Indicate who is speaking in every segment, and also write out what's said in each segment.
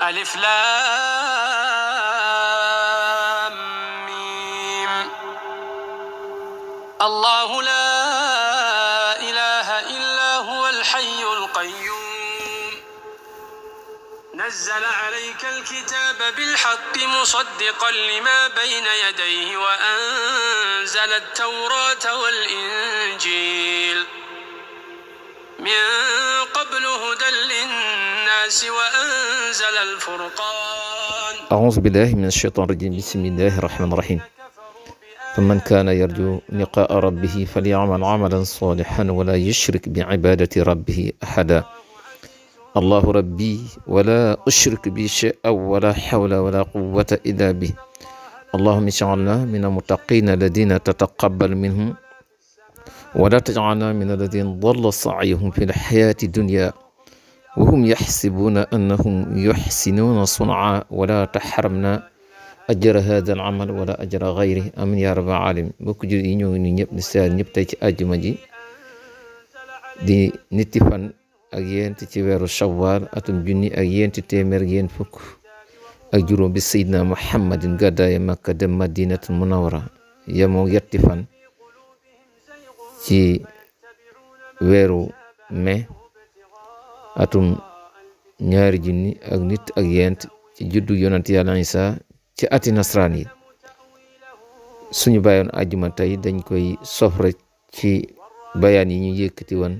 Speaker 1: ألف لام ميم الله لا إله إلا هو الحي القيوم نزل عليك الكتاب بالحق مصدقا لما بين يديه وأنزل التوراة والإنجيل من قبل هدى للناس وأنزل الفرقان
Speaker 2: أعوذ بالله من الشيطان الرجيم بسم الله الرحمن الرحيم فمن كان يرجو لقاء ربه فليعمل عملا صالحا ولا يشرك بعبادة ربه أحدا الله ربي ولا أشرك به شيئا ولا حول ولا قوة إلا به اللهم اجعلنا من المتقين الذين تتقبل منهم ولا تجعلنا من الذين ضل سعيهم في الحياة الدنيا وهم يحسبون أنهم يحسنون صنعا ولا تحرمنا أجر هذا العمل ولا أجر غيره أمين يا رب العالمين bokk jur yi ñoo ngi nii ñëpp di seet ñëpp tey ci àjjuma ji di ñetti fan ak yent ci weeru Shawwal atum junni ak yenti téeméer yéen fukk ak juróom bi Seydina Muhammadin gàddaaye Makka dem Madinatul Munawwara yemoo yetti fan ci weeru mai atum ñaari junni ak nit ak yent ci juddu yonent Yàlla Isa ci ati nasraan yi suñu bàyyoon àjjuma tey dañ koy sof rek ci bayaan yi ñu yëkkati woon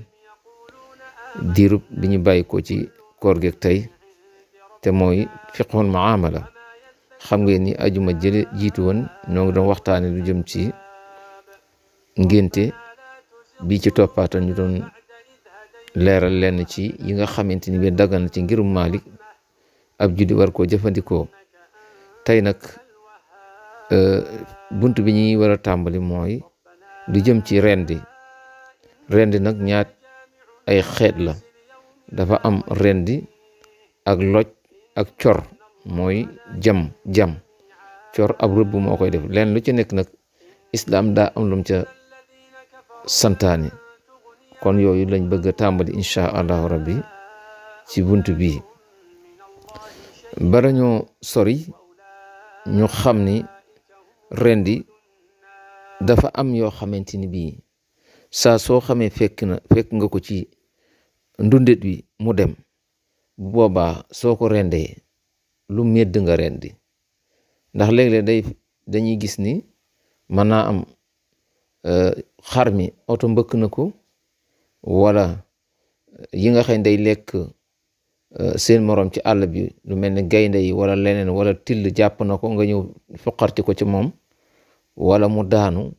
Speaker 2: diirub bi ñu bàyyi ko ci koor geeg tey te mooy fiqhul muamala xam ngeen ni àjjuma jële jiitu woon ñoo ngi doon waxtaane lu jëm ci ngénte bi ci toppaata ñu doon leeral lenn ci yi nga xamante ni bi dagan ci ngirum Maalik ab julli war koo jëfandikoo tey nag bunt bi ñuy war a tàmbali mooy lu jëm ci rendi nag ñaat ay xeet la dafa am rendi ak loj ak cor mooy jam cor ab rëbb moo koy def leen lu ci nekk nag islaam daa am lum ca santaane kon yooyu lañ bëgg a tàmbali incha allahu rabbi ci bunt bii bara ñoo sori ñu xam ni rendi dafa am yoo xamante ni bii saa soo xamee fekk nga ko ci ndundet wi mu dem bu boobaa soo ko rendee lu medd nga rendi ndax léeg-léeg dañuy gis ni mën naa am xar mi oto mbëkk na ko wala yi nga xam day lekk seen morom ci àll bi lu mel ni gaynde yi wala leneen wala till jàpp na ko nga ñëw foqarti ko ci moom wala mu daanu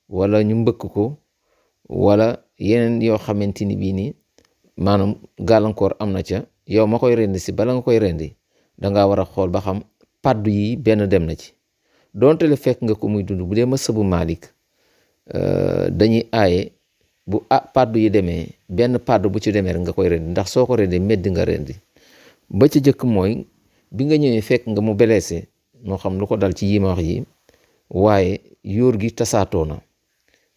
Speaker 2: wala ñu mbëkk ko wala yeneen yoo xamante ni bii nii maanaam gàllankoor am na ca yow ma koy rendi si bala nga koy rendi dangaa war a xool ba xam paddu yi benn dem na ci donte le fekk nga ko muy dund bu dee mazhabu Maalik dañuy aaye bu paddu yi demee benn paddu bu ci demee rek nga koy rendi ndax soo ko rendi medd nga rendi ba ci jëkk mooy bi nga ñëwee fekk nga mu blessé moo xam lu ko dal ci yi ma wax yi waaye yóor gi tasaatoo na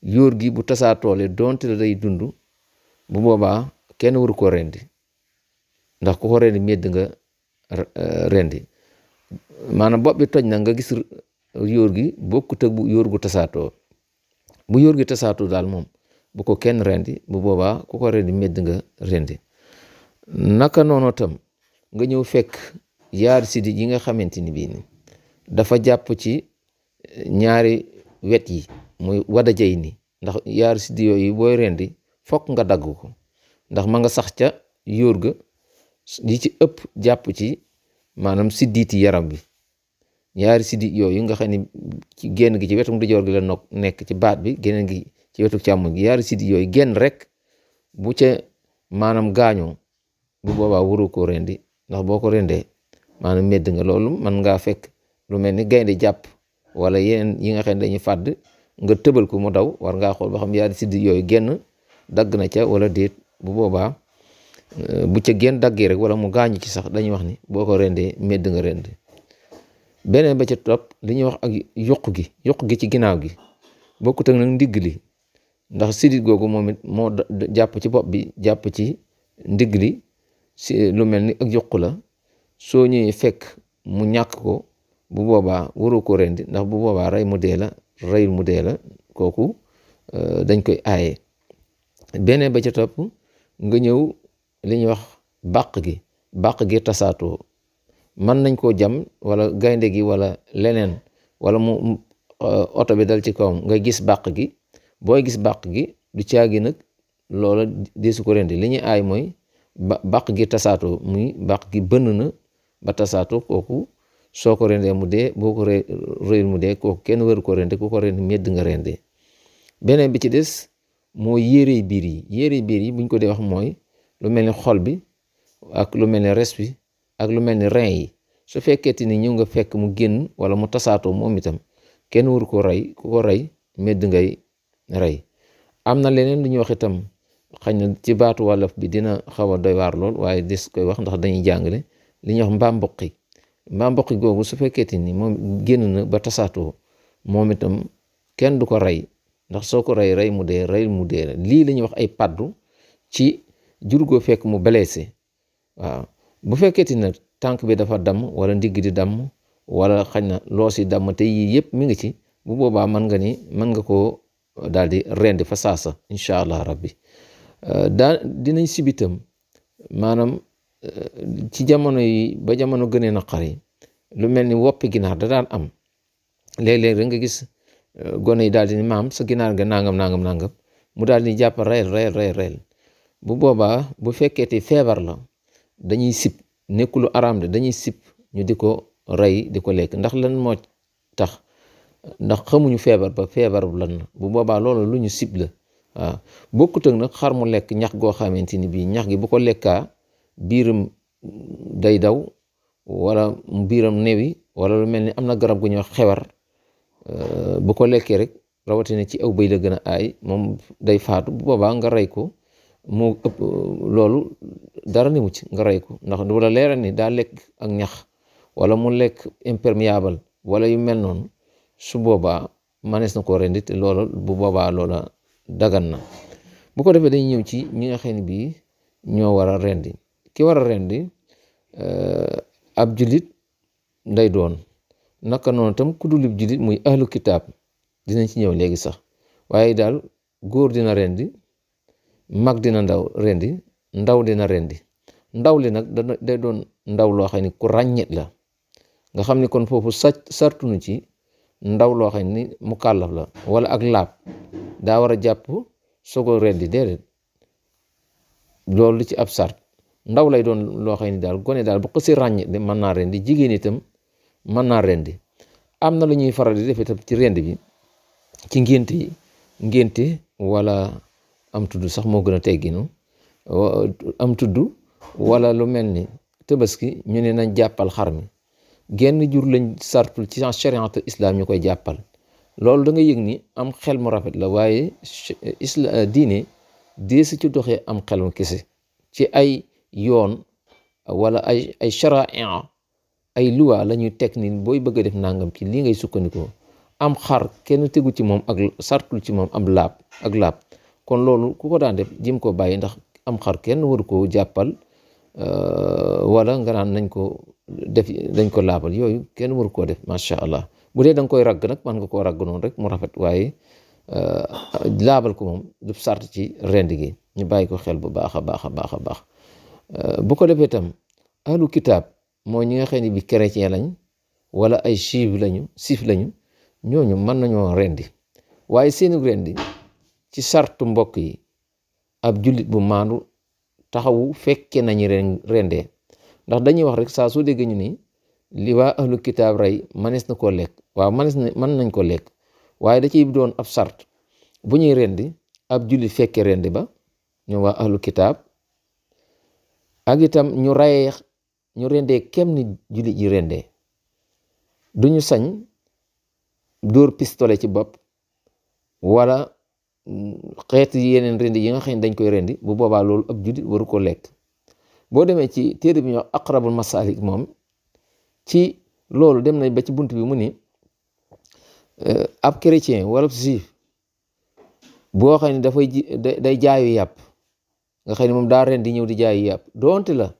Speaker 2: yóor gi bu tasaatoole donte la day dund bu boobaa kenn waru ko rendi ndax ku ko rendi medd nga rendi maanaam bopp bi toj na nga gis yóor gi bokkut ak bu yóor gu tasaatoo bu yóor gi tasaatoo daal moom bu ko kenn rendi bu boobaa ku ko rendi medd nga rendi naka noonu tam nga ñëw fekk yaari sidit yi nga xamante ni bii ni dafa jàpp ci ñaari wet yi muy wada jay ni ndax yaari sidit yooyu booy rendi fokk nga dagg ko ndax ma nga sax ca yóor ga li ci ëpp jàpp ci maanaam sidditi yaram bi ñaari siddit yooyu nga xam ne ci genn gi ci wetu ndijoor gi la nekk ci baat bi geneen gi ci wetu càmmoñ gi yaari siddit yooyu genn rek bu ca maanaam gaañoo bu boobaa waru ko rendi ndax boo ko rendee maanaam medd nga loolu man ngaa fekk lu mel ni gaynde jàpp wala yeneen yi nga xam ne dañuy fàdd nga tëbal ko mu daw war ngaa xool ba xam yaari siddit yooyu genn dagg na ca wala déet bu boobaa bu ca genn daggee rek wala mu gaañu ci sax dañuy wax ni boo ko rendee medd nga rendi beneen ba ca topp li ñuy wax ak yuq gi ci ginnaaw gi bokkut ak nag ndigg li ndax sidit googu moom it moo jàpp ci bopp bi jàpp ci ndigg li si lu mel ni ak yuq la soo ñëwee fekk mu ñàkk ko bu boobaa waroo ko rendi ndax bu boobaa rey mu dee la reyul mu dee la kooku dañ koy aaye. beneen ba ca topp nga ñëw li ñuy wax bàq gi tasaatoo mën nañ koo jam wala gaynde gi wala leneen wala mu oto bi dal ci kawam nga gis bàq gi booy gis bàq gi du caagi nag loola deesu ko rendi li ñuy aay mooy bàq gi tasaatoo muy bàq gi bënn na ba tasaatoo kooku soo ko rendee mu dee boo ko rëyul mu dee kooku kenn waru ko rende ku ko rendi medd nga rendee. beneen bi ci des mooy yére biir yi buñ ko dee wax mooy lu mel ni xol bi ak lu mel ni res bi ak lu mel ni rein yi su fekkeeti ni ñëw nga fekk mu génn wala mu tasaatoo moom itam kenn waru ko rey ku ko rey medd ngay rey. am na leneen lu ñuy wax itam xëy na ci baatu wàllaf bi dina xaw a doy waar lool waaye des koy wax ndax dañuy jàngale li ñuy wax mbaam mboqi googu su fekkeeti ni moom génn na ba tasaatoo moom itam kenn du ko rey ndax soo ko rey mu dee rey mu dee lii la ñuy wax ay paddu ci jur goo fekk mu blessé. waaw bu fekkeeti na tànk bi dafa damm wala ndigg di damm wala xañ na loos yi damm te yii yëpp mi ngi ci bu boobaa mën nga koo daal di rendi fa saasa incha allah rabbi. dinañ sibitam maanaam ci jamono yi ba jamono gënee naqari lu mel ni woppi ginaar da daan am léeg-léeg rek nga gis gone yi daal di ni maam sa ginaar ga nangam mu daal di jàpp reyal bu boobaa bu fekkeeti feebar la dañuy sib nekkulu araam de dañuy sib ñu di ko rey di ko lekk ndax lan moo tax ndax xamuñu feebar ba feebar lan bu boobaa loolu lu ñu sib la. waaw bokkut ak nag xar mu lekk ñax goo xamante ni bii ñax gi bu ko lekkaa biiram day daw wala biiram newi wala lu mel ni am na garab gu ñuy wax xewar bu ko lekkee rek rawatina ci aw bëy la gën a aay moom day faatu bu boobaa nga rey ko moo ëpp loolu dara ni mu ci nga rey ko ndax du la leeral ni daa lekk ak ñax wala mu lekk imperméable wala yu mel noonu su boobaa manees na koo rendi te loolu bu boobaa loola dagan na. bu ko defee dañuy ñëw ci ñi nga xam ne bii ñoo war a rendi ki war a rendi ab julit nday doon naka noonu tam ku dulub julit muy ahlu kitaab dinañ ci ñëw léegi sax waaye daal góor dina rendi mag dina ndaw dina rendi ndaw li nag day doon ndaw loo xam ne ku ràññet la nga xam ni kon foofu sartunu ci ndaw loo xam ni mu kàllaf la wala ak laab daa war a jàpp sogo rendi déedéet loolu ci ab sart ndaw lay doon loo xam ni daal gone daal bu ko si ràññet de mën naa rendi jigéen itam mën naa rendi. am na lu ñuy faral di def itam ci rendi bi ci ngénte wala am tudd sax moo gën a tegginu am tudd wala lu mel ni tabaski ñu ne nañ jàppal xar mi genn jur lañ sartul ci chariatul islam ñu koy jàppal loolu da nga yëg ni am xel mu rafet la waaye diine deesi ci doxee am xel mu kese ci ay yoon wala ay charia ay luwa la ñuy teg ni booy bëgg a def nangam ci lii ngay sukkandikoo am xar kenn tegu ci moom ak sartul ci moom am laab ak laab kon loolu ku ko daan def jëm ko bàyyi ndax am xar kenn waru ko jàppal wala nga naan nañ ko def dañ ko laabal yooyu kenn waru koo def macha allah bu dee da nga koy ragg nag mën nga koo ragg noonu rek mu rafet waaye laabal ko moom du sart ci rendi gi ñu bàyyi ko xel bu baax a baax bu ko defee tam ahlu kitaab mooy ñi nga xam ne bi chrétien lañ wala ay siif lañu ñooñu mën nañoo rendi waaye seeni rendi ci sartu mbokk yi ab jullit bu maandu taxawu fekke nañu rendee ndax dañuy wax rek saa soo dégg ñu ni li waa ahlu kitaab rey manees na koo lekk waaw mën nañ ko lekk waaye da ciy doon ab sart bu ñuy rendi ab jullit fekke rendi ba ñoom waa ahlu kitaab ak itam ñu rendee kem ni jullit yi rendee duñu sañ dóor pistolet ci bopp wala xeet yeneen rendi yi nga xam ne dañ koy rendi bu boobaa loolu ab jullit waru ko lekk. boo demee ci téere bi ñu wax aqrabul masalik moom ci loolu dem nañ ba ci bunt bi mu ni ab chrétien wala juif boo xam ne day jaayu yàpp nga xam ne moom daa rendi ñëw di jaayu yàpp doonte la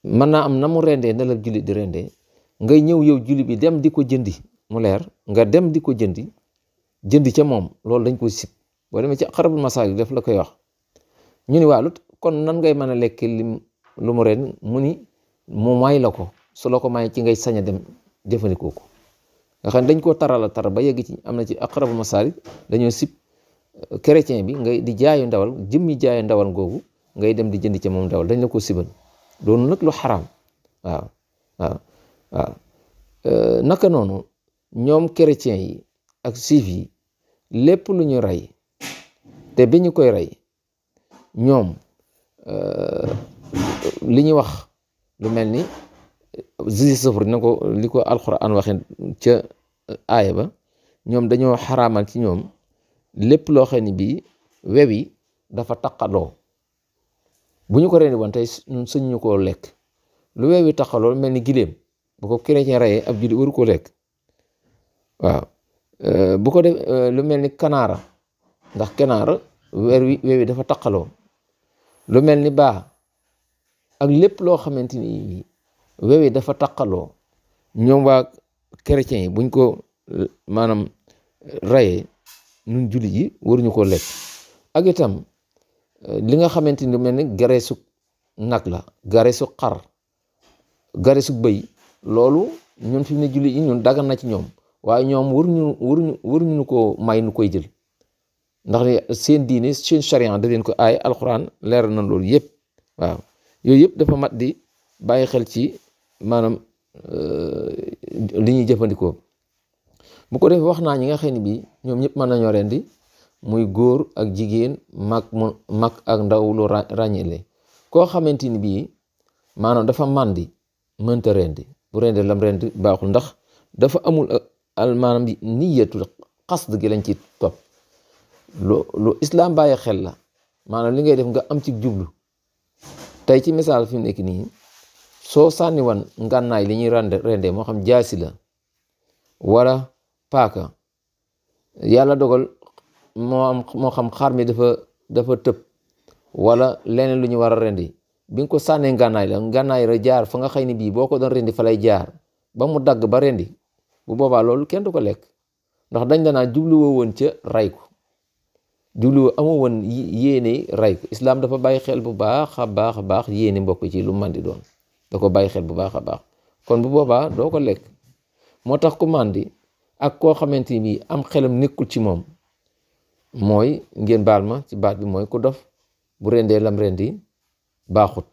Speaker 2: mën naa am na mu rendee na la jullit di rendee ngay ñëw yow jullit bi dem di ko jëndi mu leer nga dem di ko jëndi ca moom loolu dañ ko sib boo demee ci Aqrabul Masaalik daf la koy wax ñu ni waalut kon nan ngay mën a lekk lu mu ren mu ni mu may la ko su la ko may ci ngay sañ a dem jëfandikoo ko nga xam ne dañ koo tarala tar ba yegg ci am na ci Aqrabul Masaalik dañoo sib chrétien bi ngay di jaayu ndawal jëmmi jaayu ndawal googu ngay dem di jënd ca moom ndawal dañ la ko sibal doonu nag lu xaraam waaw naka noonu ñoom chrétien yi ak juif yi lépp lu ñu rey te bi ñu koy rey ñoom li ñuy wax lu mel ni zizi safar na ko li ko alxuraan waxe ca aaya ba ñoom dañoo xaraamal ci ñoom lépp loo xam ne bii wew yi dafa taqaloo bu ñu ko rendi woon tey suñ ñu koo lekk lu wew yi taqaloo mel ni giléem bu ko chrétien reyee ab jullit waru koo lekk waaw bu ko def lu mel ni kanaara ndax kanaara wew yi dafa taqaloo lu mel ni baa ak lépp loo xamante ni wew yi dafa taqaloo ñoom waa chrétien yi buñ ko maanaam reyee ñun jullit yi waruñu ko lekk ak itam li nga xamante ni lu mel ni gareesu nag la gareesu xar gareesu bëy loolu ñun fi mu ne jullit yi ñun dagan na ci ñoom waaye ñoom waruñu ko may nu koy jël ndax seen diine seen charia da leen ko aay alxuraan leeral na loolu yëpp waaw yooyu yëpp dafa mat di bàyyi xel ci maanaam li ñuy jëfandikoo bu ko defee wax naa ñi nga xam ne bii ñoom ñëpp mën nañoo rendi muy góor ak jigéen mag ak ndaw lu ràññeele koo xamante ni bii maanaam dafa màndi mënta rendi bu rendee lam rendi baaxul ndax dafa amul maanaam niyatul xasd gi lañ ci topp lu islam bàyyi xel la maanaam li ngay def nga am ci jublu tey ci misaal fi mu nekk nii soo sànni wan ngànnaay li ñuy rendee moo xam jaasi la wala paaka yàlla dogal moo xam xar mi dafa tëb wala leneen lu ñu war a rendi bi nga ko sànnee ngànnaay la jaar fa nga xëy ni bii boo ko doon rendi fa lay jaar ba mu dagg ba rendi bu boobaa loolu kenn du ko lekk ndax dañ danaa jubluwoo woon ca ray ko jubluwoo amoo woon yéene ray ko islaam dafa bàyyi xel bu baax a baax yéene mbokk ci lu mandi doon da ko bàyyi xel bu baax a baax kon bu boobaa doo ko lekk moo tax ku mandi ak koo xamante ni am xelam nekkul ci moom mooy ngeen baal ma ci baat bi mooy ku dof bu rendee lam rendi baaxut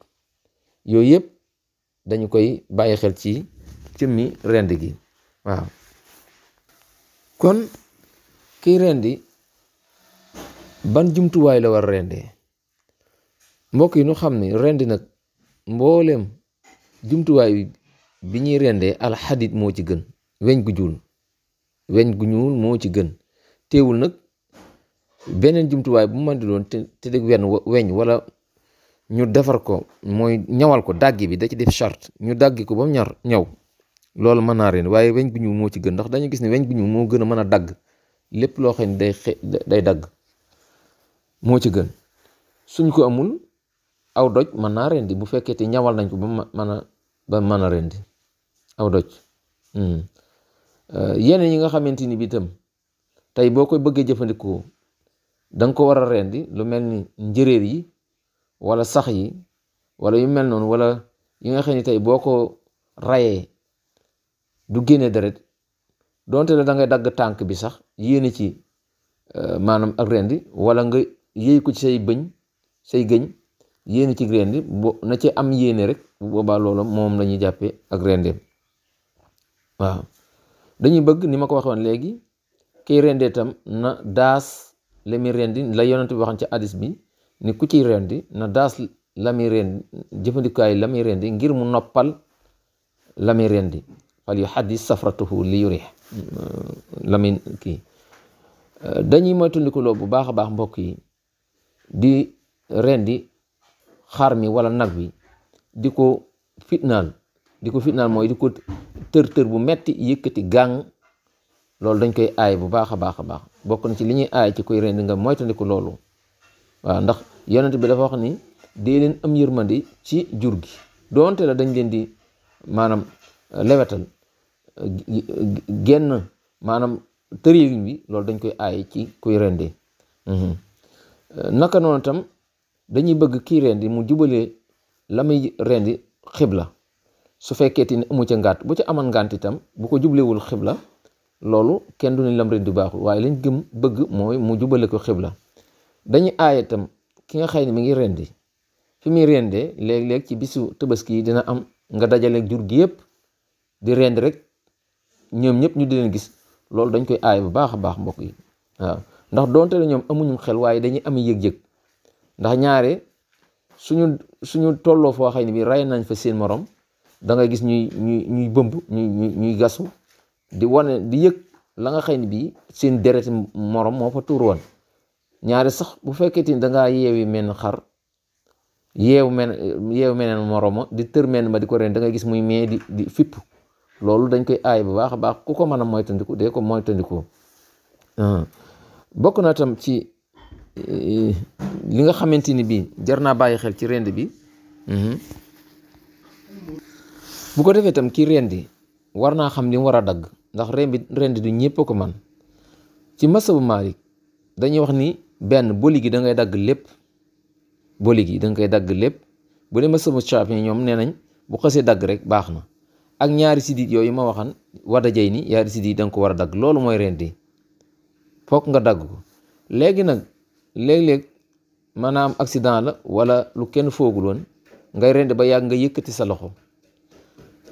Speaker 2: yooyu yëpp dañu koy bàyyi xel ci cëmmi rendi gi waaw kon kiy rendi ban jumtuwaay la war rendee mbokk yi nu xam ne rendi nag mboolem jumtuwaay bi ñuy rendee alxadid moo ci gën weñ gu ñuul moo ci gën teewul nag beneen jumtuwaay bu mu mën di doon te dëgg weñ wala ñu defar ko mooy ñawal ko dàggi bi da ci def charte ñu dàggi ko ba mu ñaw loolu mën naa rend waaye weñ gu ñuul moo ci gën ndax dañu gis ne weñ gu ñuul moo gën a mën a dagg lépp loo xam ne day dagg moo ci gën suñ ko amul aw doj mën naa rendi bu fekkee te ñawal nañ ko ba mën a rendi aw doj yeneen yi nga xamante ni bi itam tey boo koy bëggee jëfandikoo da nga ko war a rendi lu mel ni njëréer yi wala sax yi wala yu mel noonu wala yi nga xam ne tey boo ko rayee du génne deret donte la da ngay dagg tànk bi sax yéene ci maanaam ak rendi wala nga yéey ko ci say gëñ yéene ci rendi na ci am yéene rek bu boobaa loola moom la ñuy jàppee ak rendeem waaw dañuy bëgg ni ma ko waxoon léegi kiy rendee tam na daas la muy rendi la yonent bi waxoon ci hadis bi ni ku ciy rendi na daas la muy rendi jëfandikaay la muy rendi ngir mu noppal la muy rendi fal yu xaddis safratuhu li yurih la muy kii dañuy moytandikuloo bu baax a baax mbokk yi di rendi xar mi wala nag bi di ko fitnaal mooy di ko tër bu metti yëkkati gàng loolu dañ koy aay bu baax a baax bokk na ci li ñuy aay ci koy rendi nga moytandiku loolu waaw ndax yonent bi dafa wax ni dee leen am yërmande ci jur gi doonte la dañ leen di maanaam lewetal genn maanaam tëriwin bi loolu dañ koy aaye ci kuy rendi naka noonu tam dañuy bëgg kii rendi mu jubalee la muy rendi xibla su fekkeeti ne amu ca ngànt bu ca aman ngànt itam bu ko jublewul xibla loolu kenn du ne lam rendi baaxul waaye lañ gëm bëgg mooy mu jubale ko xibla dañuy aaye itam ki nga xëy ne mi ngi rendi fi muy rendee léeg-léeg ci bisu tabaski yi dina am nga dajale jur gi yëpp di rendi rek ñoom ñëpp ñu di leen gis loolu dañ koy aaye bu baax a baax mbokk yi waaw ndax doonte la ñoom amuñu xel waaye dañuy am yëg-yëg ndax ñaare suñu tolloo foo xëy ne bi rey nañ fa seen morom da ngay gis ñuy bëmb ñuy gasu di wane di yëg la nga xëy ne bii seen deret morom moo fa tuur woon ñaare sax bu fekkee ni dangaa yeewi menn xar yeew meneen moroma di tër menn ma di ko ren da ngay gis muy mee di fipp loolu dañ koy aay bu baax a baax ku ko mën a moytandiku dee ko moytandiku bokk na tam ci li nga xamante ni bii jar naa bàyyi xel ci rend bi bu ko defee tam ki rendi war naa xam li mu war a dagg ndax rendi du ñëpp ko man ci masabu Maalik dañuy wax ni benn boli gi da ngay dagg lépp boli gi da nga koy dagg lépp bu dee masabu Shaafi ñoom nee nañ bu xasee dagg rek baax na ak ñaari sidit yooyu ma waxan wada jay ni ñaari sidit da nga ko war a dagg loolu mooy rendi fokk nga dagg ko léegi nag léeg-léeg maanaam accident la wala lu kenn foogul woon ngay rendi ba yàgg nga yëkkati sa loxo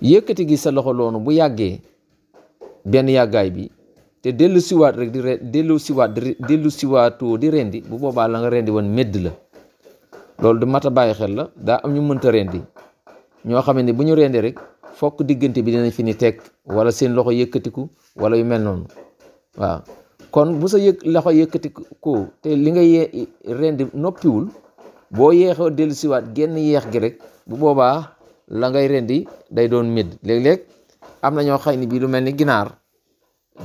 Speaker 2: yëkkati gi sa loxo loonu bu yàggee benn yàggaay bi te dellu siwaat rek dellu siwaatoo di rendi bu boobaa la nga rendi woon medd la loolu du mat a bàyyi xel la daa am ñu mënta rendi ñoo xam ne bu ñu rendi rek fokk diggante bi dinañ fi ni teg wala seen loxo yëkkatiku wala yu mel noonu waaw kon bu sa loxo yëkkatiku te li nga rendi noppiwul boo yeexoo dellu siwaat genn yeex gi rek bu boobaa la ngay rendi day doon medd léeg-léeg am na ñoo xëy ni bii lu mel ni ginaar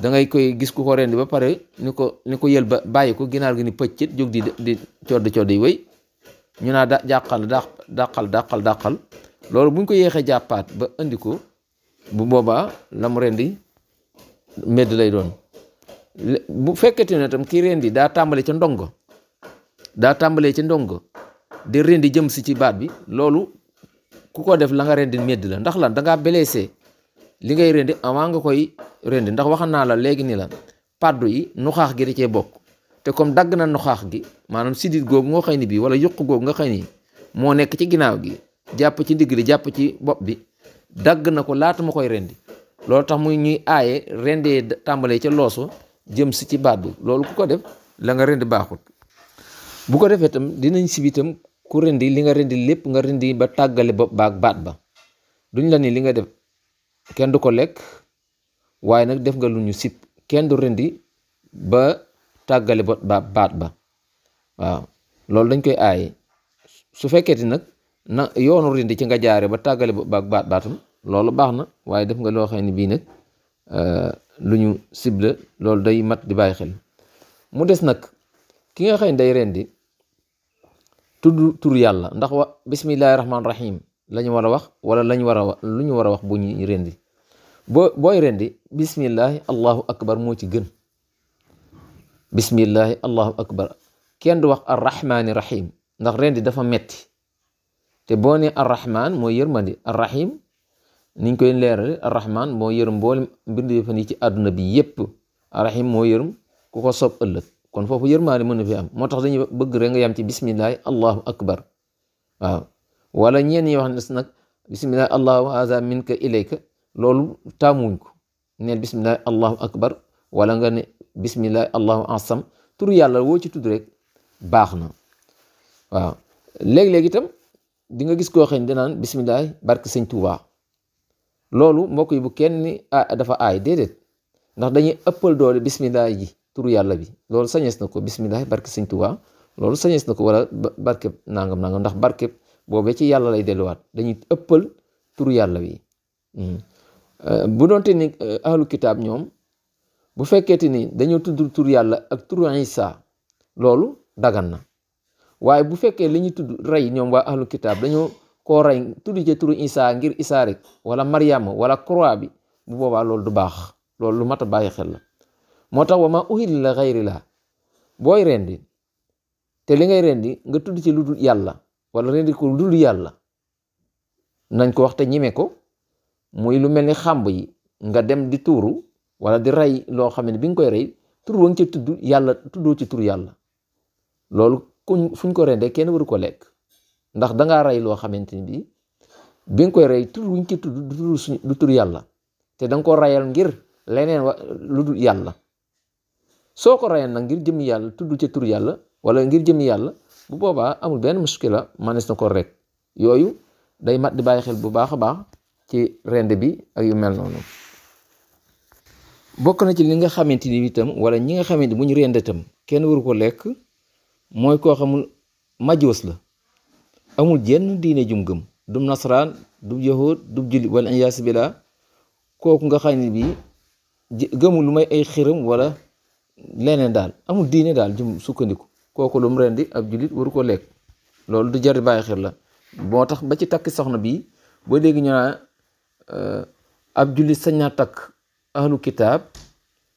Speaker 2: da ngay koy gis ku ko rendi ba pare ni ko yël ba bàyyi ko ginaar gi ni pëccit jóg di codd yi wéy ñu naa dàqal loolu buñ ko yeexee jàppaat ba indi ko bu boobaa la mu rendi medd lay doon bu fekkete ne tam kii rendi daa tàmbalee ca ndongo di rendi jëm si ci baat bi loolu ku ko def la nga rendi medd la ndax lan dangaa blessé li ngay rendi avant nga koy rendi ndax waxam naa la léegi ni la paddu yi nuxaax gi da cee bokk te comme dagg na nuxaax gi maanaam sidit googu nga xëy ni bii wala yuq googu nga xëy ni moo nekk ci ginnaaw gi jàpp ci ndigg li jàpp ci bopp bi dagg na ko laata ma koy rendi loolu tax muy ñuy aaye rendee tàmbalee ca looso jëm si ci baat bi loolu ku ko def la nga rendi baaxut bu ko defee tam dinañ si bitam ku rendi li nga rendi lépp nga rendi ba tàggale bopp baak baat ba duñ la ni li nga def kenn du ko lekk waaye nag def nga lu ñu sib kenn du rendi ba tàggale bopp baat ba waaw loolu dañ koy aaye su fekkee nag na yoonu rendi ci nga jaare ba tàggale bopp baak baatam loolu baax na waaye def nga loo xam ne bii nag lu ñu cible loolu day mat di bàyyi xel mu des nag ki nga xëy day rendi tudd tur yàlla ndax bismillahi rahmaani rahim la ñu war a wax wala lu ñu war a wax bu ñuy rendi booy rendi bismillahi allahu akbar moo ci gën bismillahi allahu akbar kenn du wax arrahmaani rahim ndax rendi dafa metti te boo ne arrahman moo yërmandi arrahim niñ koy leerale arrahman moo yërëm mboolem mbir fa ni ci àdduna bi yépp arrahim moo yërëm ku ko soob ëllëg kon foofu yërmaande mën na fi am moo tax dañuy bëgg rek nga yam ci bismillahi allahu akbar waaw wala ñeen ñi wax ne nag bismillahi allahu haza minka ilayka loolu taamuñ ko neel bismillahi allahu akbar wala nga ne bismillahi allahu asam turu yàlla woo ci tudd rek baax na waaw léeg-léeg itam di nga gis koo xam ne danaan bismillahi barke sëñ Tuubaa loolu mbokk yi bu kenn dafa aay déedéet ndax dañuy ëppal doole bismillah ji turu yàlla bi loolu sañees na ko bismillah barke sëñ Tuubaa loolu sañees na ko wala barke nangam ndax barke boobee ci yàlla lay delluwaat dañuy ëppal turu yàlla bi bu doonte ni ahlu kitaab ñoom bu fekkeete ni dañoo tudd turu yàlla ak turu Isa loolu dagan na waaye bu fekkee li ñuy tudd rey ñoom waa ahlu kitaab dañoo koo rey tudd ca turu Isa ngir Isa rek wala Mariama wala croix bi bu boobaa loolu du baax. loolu lu mat a bàyyi xel la moo tax wa ma uhilla la xayri la booy rendi te li ngay rendi nga tudd ci lu dul yàlla wala rendi ko lu dul yàlla nañ ko wax te ñime ko muy lu mel ni xàmb yi nga dem di tuuru wala di rey loo xam ne bi nga koy rey tur wa nga ca tudd yàlla tuddoo ci tur yàlla loolu fuñ ko rendee kenn waru ko lekk ndax dangaa rey loo xamante ni bi nga koy rey tur wuñ ci tudd du tur yàlla te danga ko reyal ngir leneen lu dul yàlla soo ko reyal nag ngir jëmmi yàlla tudd ca tur yàlla wala ngir jëmmi yàlla bu boobaa amul benn muskila manes na ko rek yooyu day mat di bàyyi xel bu baax a baax ci rende bi ak yu mel noonu. bokk na ci li nga xamante ni itam wala ñi nga xamante bu ñu rende itam kenn waru ko lekk mooy koo xamul majoos la amul jenn diine jum gëm du nasaraan du yahud du julli wala iyaas billah kooku nga xam ne bii gëmul lu may ay xiram wala leneen daal amul diine daal jum sukkandiku kooku lu mu rendi ab jullit waru ko lekk loolu du jar bàyyi xel la moo tax ba ci takk soxna bii boo dégg ñu naan ab jullit sañ naa takk ahlu kitaab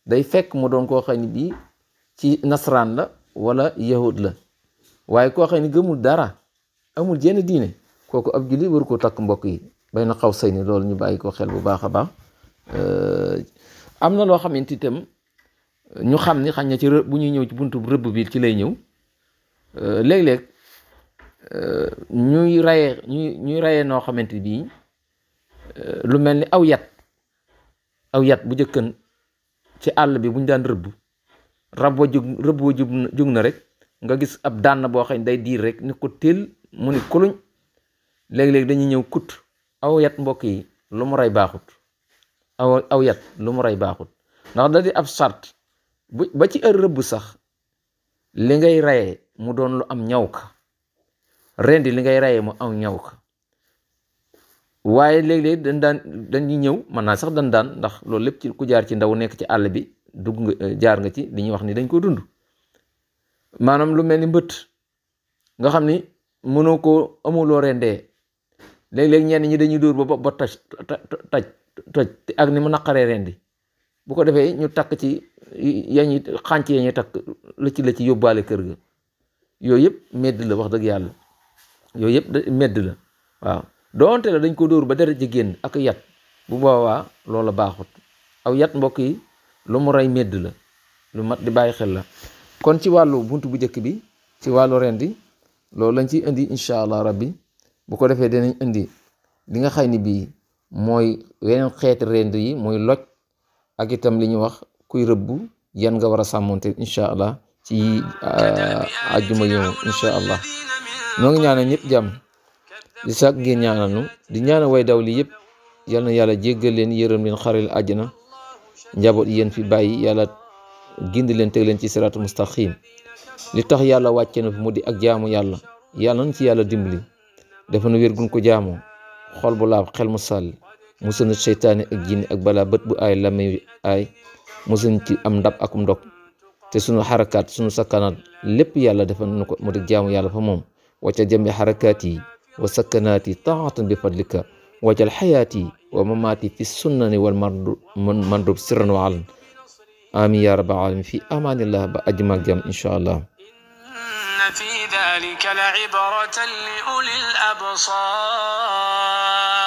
Speaker 2: day fekk mu doon koo xam ne bii ci nasaraan la wala yahud la waaye koo xam ne gëmul dara amul jenn diine kooku ab jullit waru ko takk mbokk yi bay na xaw say ni loolu ñu bàyyi ko xel bu baax a baax. am na loo xamante itam ñu xam ni xañ na ci bu ñuy ñëw ci buntu rëbb bi ci lay ñëw léeg-léeg ñuy rayee noo xamante bii lu mel ni aw yat bu jëkkan ci àll bi bu ñu daan rëbb rëbb wa jug na rek nga gis ab dànn boo xam ne day diir rek ni ko téel mu ni kuluñ léeg-léeg dañuy ñëw kut aw yat mbokk yi lu mu rey baaxut aw yat lu mu rey baaxut ndax da di ab sart ba ci rëbb sax li ngay rayee mu doon lu am ñaw ka rendi li ngay rayee mu am ñaw ka waaye léeg-léeg dañuy ñëw mën naa sax dan daan ndax loolu lépp ci ku jaar ci ndaw nekk ci àll bi dugg nga jaar nga ci li ñuy wax ni dañ ko dund maanaam lu mel ni mbëtt nga xam ni mënoo ko amuloo rendee léeg-léeg ñenn ñi dañuy dóor ba toj ak ni mu naqaree rendi bu ko defee ñu takk ci yañu xànc yañu takk la ci yóbbaale kër ga yooyu yëpp medd la wax dëgg yàlla yooyu yëpp medd la waaw doonte la dañ ko dóor ba dara ji génn ak yat bu boobaa loola baaxut aw yat mbokk yi lu mu rey medd la lu mat di bàyyi xel la kon ci wàllu buntu bu njëkk bi ci wàllu rendi loolu lañ ciy indi incha allah rabbi bu ko defee dinañ indi li nga xay ni bii mooy yeneen xeeti rend yi mooy loj ak itam li ñuy wax kuy rëbb yan nga war a sàmmonte incha allah ci àjjuma yow incha allah noo ngi ñaanal ñëpp jàmm di sàkk ngeen ñaanal nu di ñaanal way daw li yëpp yal na yàlla jéggal leen yërëm leen xaral àjjana njaboot yéen fi bàyyi yàlla gindi leen teg leen ci siraatu mustaqim li tax yàlla wàcce na fi mu di ak jaamu yàlla nañ ci yàlla dimbali dafa nu wér gun ko jaamoo xol bu laab xel mu sàll musal na seytaane ak jinni ak balaa bët bu aay lame aay musal ci am ndab akum ndog te sunu xarakaat sunu sakkanaat lépp yàlla defal nu ko mu di jaamu yàlla fa moom wacca jambi xarakaat yi wa sakkanaati taatan bi fadlika wajal xayaati wa mamaati fi sunnani wal mandub sirran wa alan amin ya rabbal alamin fi amanillah ba ajmal jam insha allah
Speaker 1: في ذلك لعبرة لأولي الأبصار